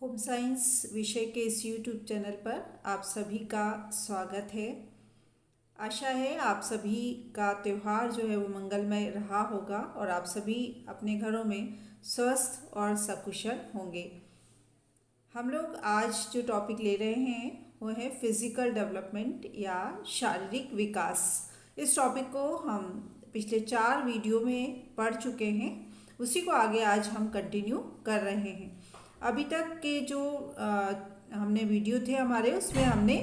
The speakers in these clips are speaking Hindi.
होम साइंस विषय के इस यूट्यूब चैनल पर आप सभी का स्वागत है। आशा है आप सभी का त्यौहार जो है वो मंगलमय रहा होगा और आप सभी अपने घरों में स्वस्थ और सकुशल होंगे। हम लोग आज जो टॉपिक ले रहे हैं वो है फिज़िकल डेवलपमेंट या शारीरिक विकास। इस टॉपिक को हम पिछले 4 वीडियो में पढ़ चुके हैं, उसी को आगे आज हम कंटिन्यू कर रहे हैं। अभी तक के जो हमने वीडियो थे हमारे, उसमें हमने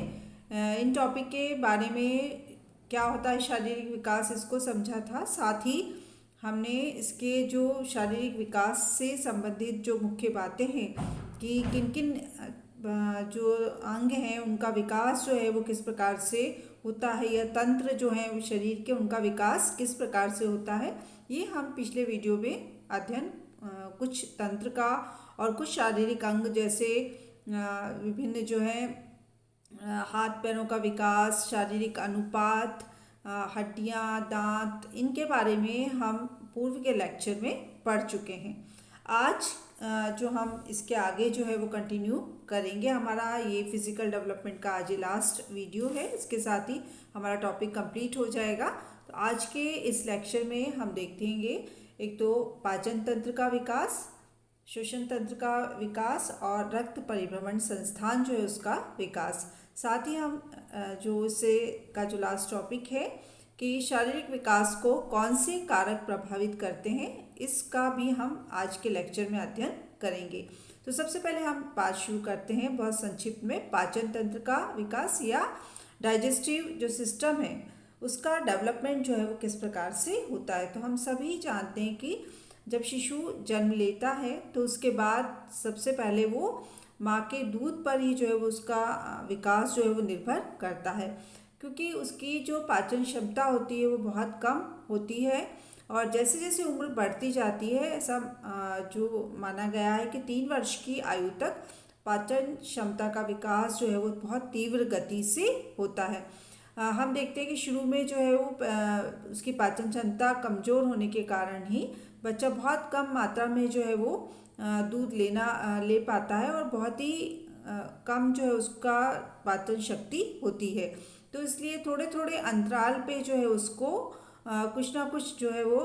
इन टॉपिक के बारे में क्या होता है शारीरिक विकास इसको समझा था। साथ ही हमने इसके जो शारीरिक विकास से संबंधित जो मुख्य बातें हैं कि किन किन जो अंग हैं उनका विकास जो है वो किस प्रकार से होता है, या तंत्र जो हैं शरीर के उनका विकास किस प्रकार से होता है, ये हम पिछले वीडियो में अध्ययन कुछ तंत्र का और कुछ शारीरिक अंग जैसे विभिन्न जो है हाथ पैरों का विकास, शारीरिक अनुपात, हड्डियाँ, दांत, इनके बारे में हम पूर्व के लेक्चर में पढ़ चुके हैं। आज जो हम इसके आगे जो है वो कंटिन्यू करेंगे। हमारा ये फिज़िकल डेवलपमेंट का आज ही लास्ट वीडियो है, इसके साथ ही हमारा टॉपिक कंप्लीट हो जाएगा। तो आज के इस लेक्चर में हम देखेंगे एक तो पाचन तंत्र का विकास, श्वसन तंत्र का विकास और रक्त परिभ्रमण संस्थान जो है उसका विकास। साथ ही हम जो इससे का जो लास्ट टॉपिक है कि शारीरिक विकास को कौन से कारक प्रभावित करते हैं, इसका भी हम आज के लेक्चर में अध्ययन करेंगे। तो सबसे पहले हम बात शुरू करते हैं बहुत संक्षिप्त में पाचन तंत्र का विकास या डाइजेस्टिव जो सिस्टम है उसका डेवलपमेंट जो है वो किस प्रकार से होता है। तो हम सभी जानते हैं कि जब शिशु जन्म लेता है तो उसके बाद सबसे पहले वो माँ के दूध पर ही जो है वो उसका विकास जो है वो निर्भर करता है, क्योंकि उसकी जो पाचन क्षमता होती है वो बहुत कम होती है। और जैसे जैसे उम्र बढ़ती जाती है ऐसा जो माना गया है कि 3 वर्ष की आयु तक पाचन क्षमता का विकास जो है वो बहुत तीव्र गति से होता है। हम देखते हैं कि शुरू में जो है वो उसकी पाचन क्षमता कमज़ोर होने के कारण ही बच्चा बहुत कम मात्रा में जो है वो दूध ले पाता है और बहुत ही कम जो है उसका पाचन शक्ति होती है। तो इसलिए थोड़े थोड़े अंतराल पे जो है उसको कुछ ना कुछ जो है वो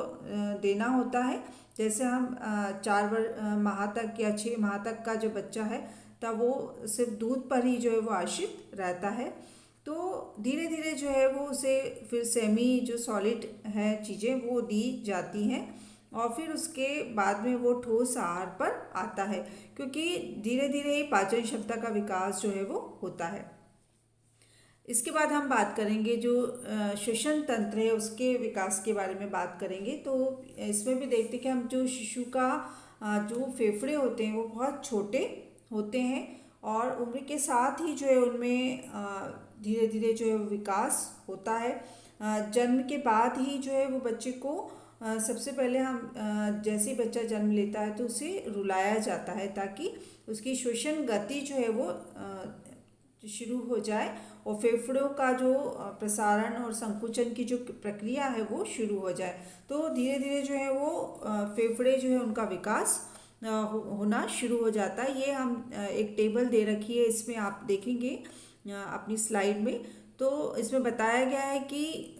देना होता है। जैसे हम 4 माह तक या 6 माह तक का जो बच्चा है तब वो सिर्फ दूध पर ही जो है वो आश्रित रहता है। तो धीरे धीरे जो है वो उसे फिर सेमी जो सॉलिड है चीज़ें वो दी जाती हैं और फिर उसके बाद में वो ठोस आहार पर आता है, क्योंकि धीरे धीरे ही पाचन क्षमता का विकास जो है वो होता है। इसके बाद हम बात करेंगे जो श्वसन तंत्र है उसके विकास के बारे में बात करेंगे। तो इसमें भी देखते हैं कि हम जो शिशु का जो फेफड़े होते हैं वो बहुत छोटे होते हैं और उम्र के साथ ही जो है उनमें धीरे धीरे जो है विकास होता है। जन्म के बाद ही जो है वो बच्चे को सबसे पहले हम जैसे ही बच्चा जन्म लेता है तो उसे रुलाया जाता है ताकि उसकी श्वसन गति जो है वो शुरू हो जाए और फेफड़ों का जो प्रसारण और संकुचन की जो प्रक्रिया है वो शुरू हो जाए। तो धीरे धीरे जो है वो फेफड़े जो है उनका विकास होना शुरू हो जाता है। ये हम एक टेबल दे रखी है, इसमें आप देखेंगे अपनी स्लाइड में। तो इसमें बताया गया है कि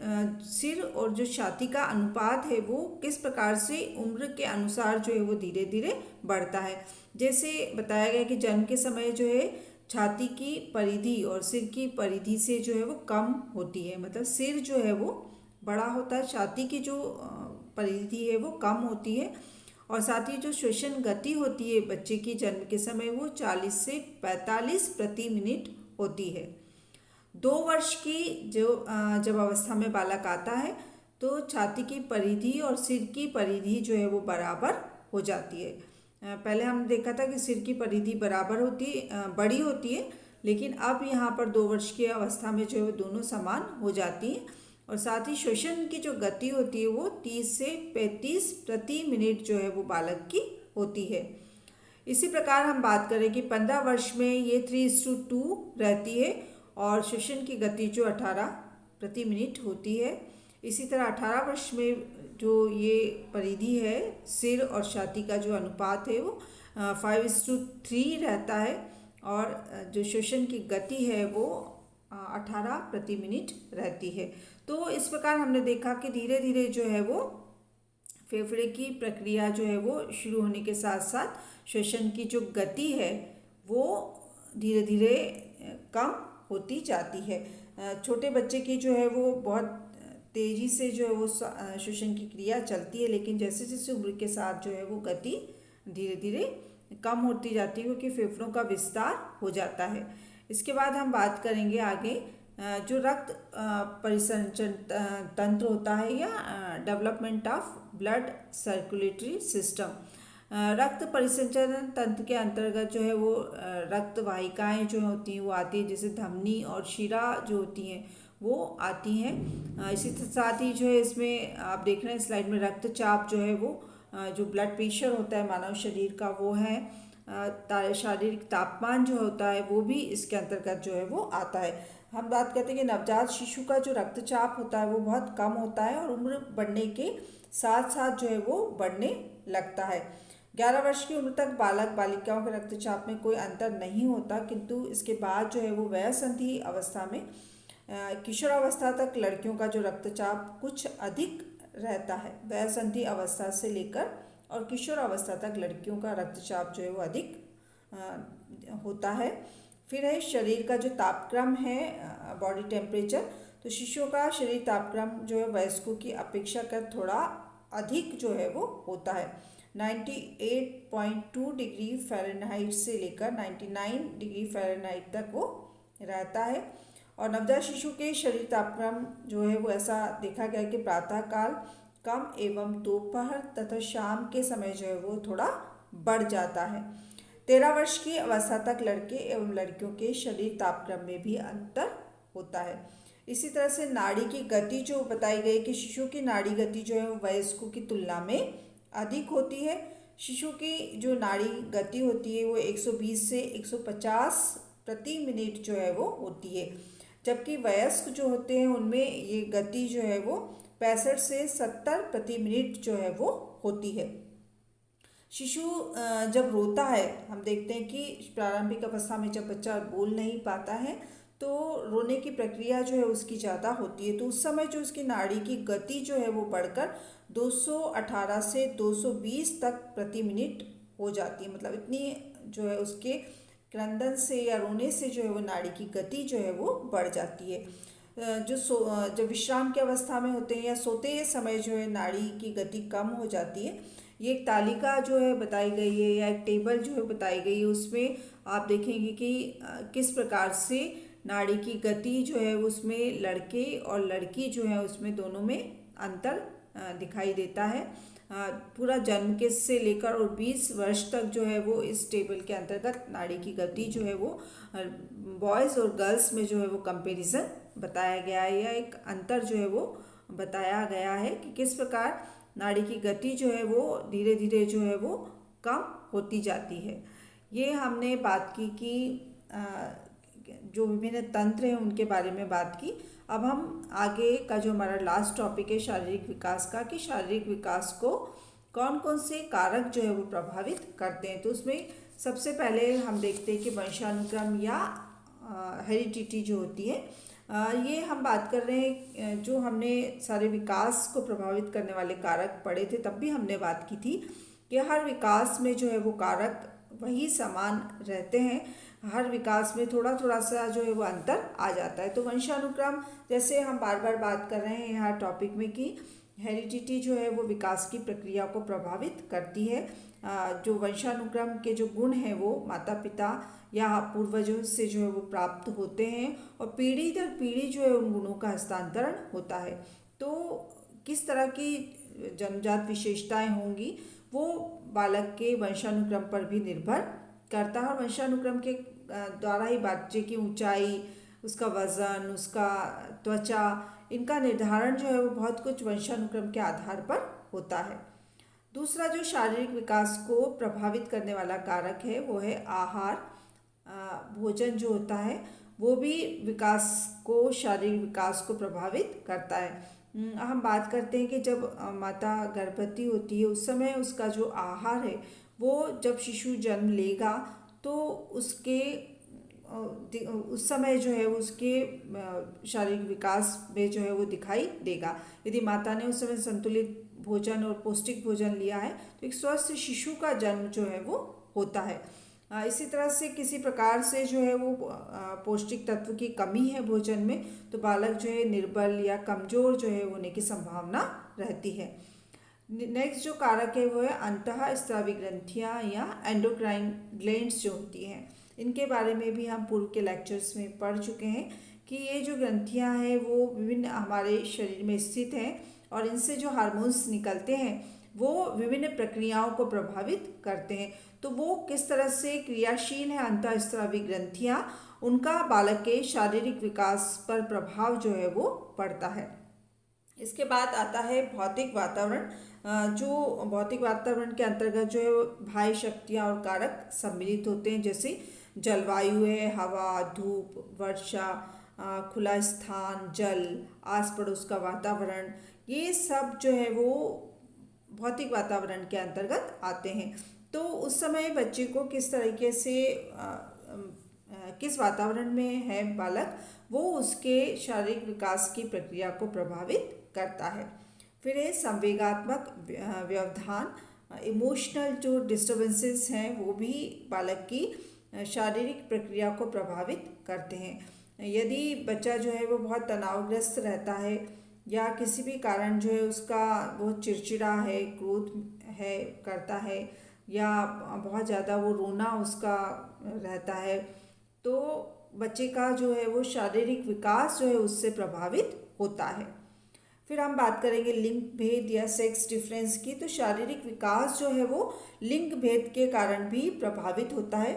सिर और जो छाती का अनुपात है वो किस प्रकार से उम्र के अनुसार जो है वो धीरे धीरे बढ़ता है। जैसे बताया गया कि जन्म के समय जो है छाती की परिधि और सिर की परिधि से जो है वो कम होती है, मतलब सिर जो है वो बड़ा होता है, छाती की जो परिधि है वो कम होती है। और साथ ही जो श्वसन गति होती है बच्चे की जन्म के समय वो 40 से 45 प्रति मिनट होती है। 2 वर्ष की जब अवस्था में बालक आता है तो छाती की परिधि और सिर की परिधि जो है वो बराबर हो जाती है। पहले हमने देखा था कि सिर की परिधि बराबर बड़ी होती है, लेकिन अब यहाँ पर 2 वर्ष की अवस्था में जो है दोनों समान हो जाती हैं। और साथ ही श्वसन की जो गति होती है वो 30 से 35 प्रति मिनट जो है वो बालक की होती है। इसी प्रकार हम बात करें कि 15 वर्ष में ये 3:2 रहती है और श्वसन की गति जो 18 प्रति मिनट होती है। इसी तरह 18 वर्ष में जो ये परिधि है सिर और छाती का जो अनुपात है वो 5:3 रहता है और जो श्वसन की गति है वो 18 प्रति मिनट रहती है। तो इस प्रकार हमने देखा कि धीरे धीरे जो है वो फेफड़े की प्रक्रिया जो है वो शुरू होने के साथ साथ श्वसन की जो गति है वो धीरे धीरे कम होती जाती है। छोटे बच्चे की जो है वो बहुत तेज़ी से जो है वो श्वसन की क्रिया चलती है, लेकिन जैसे जैसे उम्र के साथ जो है वो गति धीरे धीरे कम होती जाती है क्योंकि फेफड़ों का विस्तार हो जाता है। इसके बाद हम बात करेंगे आगे जो रक्त परिसंचरण तंत्र होता है या development of blood circulatory system. रक्त परिसंचरण तंत्र के अंतर्गत जो है वो रक्त वाहिकाएँ जो होती हैं वो आती है, जैसे धमनी और शिरा जो होती हैं वो आती हैं। इसी साथ ही जो है इसमें आप देख रहे हैं स्लाइड में रक्तचाप जो है वो जो ब्लड प्रेशर होता है मानव शरीर का वो है, शारीरिक तापमान जो होता है वो भी इसके अंतर्गत जो है वो आता है। हम बात करते हैं कि नवजात शिशु का जो रक्तचाप होता है वो बहुत कम होता है और उम्र बढ़ने के साथ साथ जो है वो बढ़ने लगता है। 11 वर्ष की उम्र तक बालक बालिकाओं के रक्तचाप में कोई अंतर नहीं होता, किंतु इसके बाद जो है वो वयस्संधि अवस्था में किशोरावस्था तक लड़कियों का जो रक्तचाप कुछ अधिक रहता है। वयस्संधि अवस्था से लेकर और किशोरावस्था तक लड़कियों का रक्तचाप जो है वो अधिक होता है। फिर है शरीर का जो तापक्रम है, बॉडी टेम्परेचर। तो शिशुओं का शरीर तापक्रम जो है वयस्कों की अपेक्षा कर थोड़ा अधिक जो है वो होता है। 98.2 डिग्री फ़ारेनहाइट से लेकर 99 डिग्री फ़ारेनहाइट तक वो रहता है। और नवजात शिशु के शरीर तापक्रम जो है वो ऐसा देखा गया कि प्रातःकाल कम एवं दोपहर तथा शाम के समय जो है वो थोड़ा बढ़ जाता है। 13 वर्ष की अवस्था तक लड़के एवं लड़कियों के शरीर तापक्रम में भी अंतर होता है। इसी तरह से नाड़ी की गति जो बताई गई कि शिशु की नाड़ी गति जो है वो वयस्कों की तुलना में अधिक होती है। शिशु की जो नाड़ी गति होती है वो 120 से 150 प्रति मिनट जो है वो होती है, जबकि वयस्क जो होते हैं उनमें ये गति जो है वो 65 से 70 प्रति मिनट जो है वो होती है। शिशु जब रोता है, हम देखते हैं कि प्रारंभिक अवस्था में जब बच्चा बोल नहीं पाता है तो रोने की प्रक्रिया जो है उसकी ज़्यादा होती है, तो उस समय जो उसकी नाड़ी की गति जो है वो बढ़कर 218 से 220 तक प्रति मिनट हो जाती है। मतलब इतनी जो है उसके क्रंदन से या रोने से जो है वो नाड़ी की गति जो है वो बढ़ जाती है। जब विश्राम की अवस्था में होते हैं या सोते समय जो है नाड़ी की गति कम हो जाती है। ये एक तालिका जो है बताई गई है या एक टेबल जो है बताई गई है, उसमें आप देखेंगे कि किस प्रकार से नाड़ी की गति जो है उसमें लड़के और लड़की जो है उसमें दोनों में अंतर दिखाई देता है। पूरा जन्म के से लेकर और 20 वर्ष तक जो है वो इस टेबल के अंतर्गत नाड़ी की गति जो है वो बॉयज़ और गर्ल्स में जो है वो कंपैरिजन बताया गया है या एक अंतर जो है वो बताया गया है कि किस प्रकार नाड़ी की गति जो है वो धीरे धीरे जो है वो कम होती जाती है। ये हमने बात की कि जो विभिन्न तंत्र हैं उनके बारे में बात की। अब हम आगे का जो हमारा लास्ट टॉपिक है शारीरिक विकास का, कि शारीरिक विकास को कौन कौन से कारक जो है वो प्रभावित करते हैं। तो उसमें सबसे पहले हम देखते हैं कि वंशानुक्रम या हेरिडिटी जो होती है, ये हम बात कर रहे हैं। जो हमने सारे विकास को प्रभावित करने वाले कारक पढ़े थे तब भी हमने बात की थी कि हर विकास में जो है वो कारक वही समान रहते हैं, हर विकास में थोड़ा थोड़ा सा जो है वो अंतर आ जाता है। तो वंशानुक्रम, जैसे हम बार बार बात कर रहे हैं यहाँ टॉपिक में कि हेरिडिटी जो है वो विकास की प्रक्रिया को प्रभावित करती है। जो वंशानुक्रम के जो गुण हैं वो माता पिता या पूर्वजों से जो है वो प्राप्त होते हैं और पीढ़ी दर पीढ़ी जो है उन गुणों का हस्तांतरण होता है। तो किस तरह की जन्मजात विशेषताएं होंगी वो बालक के वंशानुक्रम पर भी निर्भर करता है और वंशानुक्रम के द्वारा ही बच्चे की ऊंचाई, उसका वजन, उसका त्वचा, इनका निर्धारण जो है वो बहुत कुछ वंशानुक्रम के आधार पर होता है। दूसरा जो शारीरिक विकास को प्रभावित करने वाला कारक है वो है आहार। भोजन जो होता है वो भी विकास को, शारीरिक विकास को प्रभावित करता है। हम बात करते हैं कि जब माता गर्भवती होती है उस समय उसका जो आहार है वो जब शिशु जन्म लेगा तो उसके उस समय जो है उसके शारीरिक विकास में जो है वो दिखाई देगा। यदि माता ने उस समय संतुलित भोजन और पौष्टिक भोजन लिया है तो एक स्वस्थ शिशु का जन्म जो है वो होता है। इसी तरह से किसी प्रकार से जो है वो पौष्टिक तत्व की कमी है भोजन में तो बालक जो है निर्बल या कमज़ोर जो है होने की संभावना रहती है। नेक्स्ट जो कारक है वो है अंतःस्रावी ग्रंथियाँ या एंडोक्राइन ग्लैंड्स जो होती हैं। इनके बारे में भी हम पूर्व के लेक्चर्स में पढ़ चुके हैं कि ये जो ग्रंथियाँ हैं वो विभिन्न हमारे शरीर में स्थित हैं और इनसे जो हार्मोन्स निकलते हैं वो विभिन्न प्रक्रियाओं को प्रभावित करते हैं। तो वो किस तरह से क्रियाशील है अंतःस्रावी ग्रंथियाँ, उनका बालक के शारीरिक विकास पर प्रभाव जो है वो पड़ता है। इसके बाद आता है भौतिक वातावरण। जो भौतिक वातावरण के अंतर्गत जो है बाह्य शक्तियाँ और कारक सम्मिलित होते हैं, जैसे जलवायु है, हवा, धूप, वर्षा, खुला स्थान, जल, आस पड़ोस का वातावरण, ये सब जो है वो भौतिक वातावरण के अंतर्गत आते हैं। तो उस समय बच्चे को किस तरीके से किस वातावरण में है बालक, वो उसके शारीरिक विकास की प्रक्रिया को प्रभावित करता है। फिर है संवेगात्मक व्यवधान। इमोशनल जो डिस्टर्बेंसेस हैं वो भी बालक की शारीरिक प्रक्रिया को प्रभावित करते हैं। यदि बच्चा जो है वो बहुत तनावग्रस्त रहता है या किसी भी कारण जो है उसका बहुत चिड़चिड़ा है, क्रोध है करता है या बहुत ज़्यादा वो रोना उसका रहता है, तो बच्चे का जो है वो शारीरिक विकास जो है उससे प्रभावित होता है। फिर हम बात करेंगे लिंग भेद या सेक्स डिफरेंस की। तो शारीरिक विकास जो है वो लिंग भेद के कारण भी प्रभावित होता है।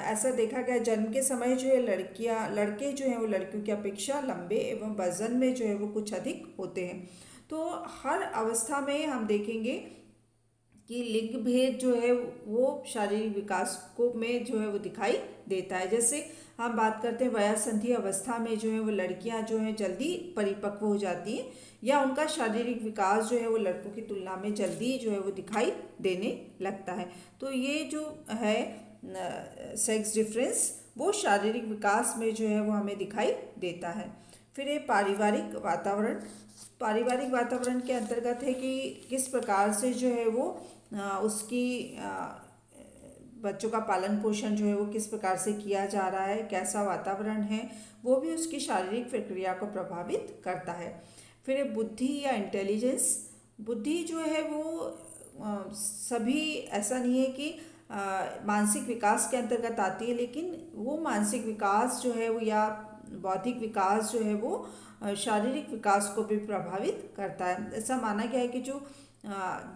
ऐसा देखा गया जन्म के समय जो है लड़के जो हैं वो लड़कियों की अपेक्षा लंबे एवं वजन में जो है वो कुछ अधिक होते हैं। तो हर अवस्था में हम देखेंगे कि लिंग भेद जो है वो शारीरिक विकास को में जो है वो दिखाई देता है। जैसे हम बात करते हैं वयासंधि अवस्था में जो है वो लड़कियां जो हैं जल्दी परिपक्व हो जाती हैं या उनका शारीरिक विकास जो है वो लड़कों की तुलना में जल्दी जो है वो दिखाई देने लगता है। तो ये जो है सेक्स डिफरेंस वो शारीरिक विकास में जो है वो हमें दिखाई देता है। फिर ये पारिवारिक वातावरण। पारिवारिक वातावरण के अंतर्गत है कि किस प्रकार से जो है वो उसकी बच्चों का पालन पोषण जो है वो किस प्रकार से किया जा रहा है, कैसा वातावरण है, वो भी उसकी शारीरिक प्रक्रिया को प्रभावित करता है। फिर बुद्धि या इंटेलिजेंस। बुद्धि जो है वो सभी ऐसा नहीं है कि मानसिक विकास के अंतर्गत आती है, लेकिन वो मानसिक विकास जो है वो या बौद्धिक विकास जो है वो शारीरिक विकास को भी प्रभावित करता है। ऐसा माना गया है कि जो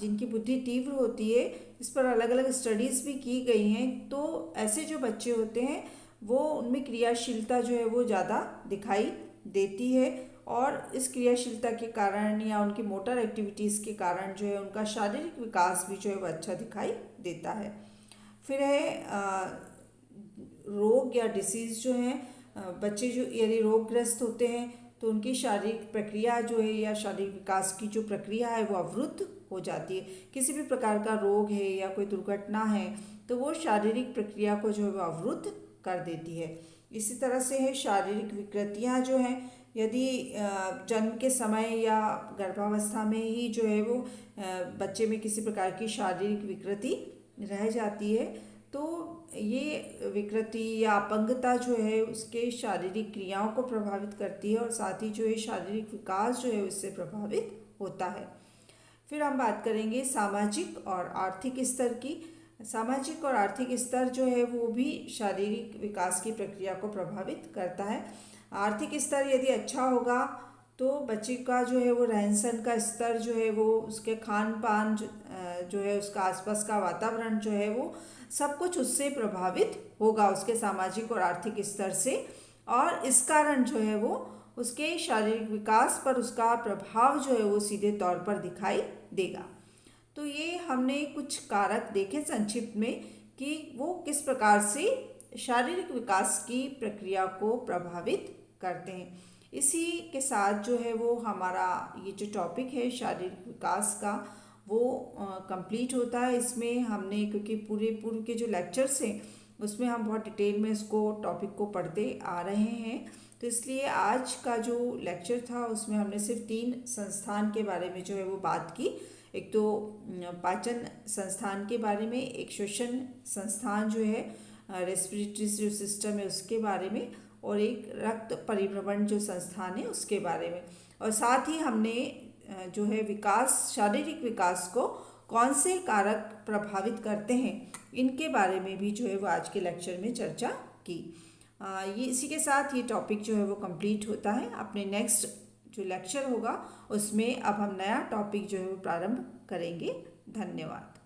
जिनकी बुद्धि तीव्र होती है, इस पर अलग अलग स्टडीज़ भी की गई हैं, तो ऐसे जो बच्चे होते हैं वो उनमें क्रियाशीलता जो है वो ज़्यादा दिखाई देती है और इस क्रियाशीलता के कारण या उनकी मोटर एक्टिविटीज़ के कारण जो है उनका शारीरिक विकास भी जो है वो अच्छा दिखाई देता है। फिर है रोग या डिसीज़ जो हैं। बच्चे जो यदि रोगग्रस्त होते हैं तो उनकी शारीरिक प्रक्रिया जो है या शारीरिक विकास की जो प्रक्रिया है वो अवरुद्ध हो जाती है। किसी भी प्रकार का रोग है या कोई दुर्घटना है तो वो शारीरिक प्रक्रिया को जो है वो अवरुद्ध कर देती है। इसी तरह से है शारीरिक विकृतियाँ जो हैं। यदि जन्म के समय या गर्भावस्था में ही जो है वो बच्चे में किसी प्रकार की शारीरिक विकृति रह जाती है तो ये विकृति या अपंगता जो है उसके शारीरिक क्रियाओं को प्रभावित करती है और साथ ही जो है शारीरिक विकास जो है उससे प्रभावित होता है। फिर हम बात करेंगे सामाजिक और आर्थिक स्तर की। सामाजिक और आर्थिक स्तर जो है वो भी शारीरिक विकास की प्रक्रिया को प्रभावित करता है। आर्थिक स्तर यदि अच्छा होगा तो बच्चे का जो है वो रहन सहन का स्तर जो है वो उसके खान पान जो है उसका आसपास का वातावरण जो है वो सब कुछ उससे प्रभावित होगा, उसके सामाजिक और आर्थिक स्तर से, और इस कारण जो है वो उसके शारीरिक विकास पर उसका प्रभाव जो है वो सीधे तौर पर दिखाई देगा। तो ये हमने कुछ कारक देखे संक्षिप्त में कि वो किस प्रकार से शारीरिक विकास की प्रक्रिया को प्रभावित करते हैं। इसी के साथ जो है वो हमारा ये जो टॉपिक है शारीरिक विकास का वो कंप्लीट होता है। इसमें हमने, क्योंकि पूरे पूर्व के जो लेक्चर्स हैं उसमें हम बहुत डिटेल में इसको टॉपिक को पढ़ते आ रहे हैं, तो इसलिए आज का जो लेक्चर था उसमें हमने सिर्फ 3 संस्थान के बारे में जो है वो बात की। एक तो पाचन संस्थान के बारे में, एक श्वसन संस्थान जो है, रेस्पिरेटरी जो सिस्टम है उसके बारे में, और एक रक्त परिभ्रमण जो संस्थान है उसके बारे में। और साथ ही हमने जो है विकास, शारीरिक विकास को कौन से कारक प्रभावित करते हैं इनके बारे में भी जो है वो आज के लेक्चर में चर्चा की। ये इसी के साथ ये टॉपिक जो है वो कंप्लीट होता है। अपने नेक्स्ट जो लेक्चर होगा उसमें अब हम नया टॉपिक जो है वो प्रारंभ करेंगे। धन्यवाद।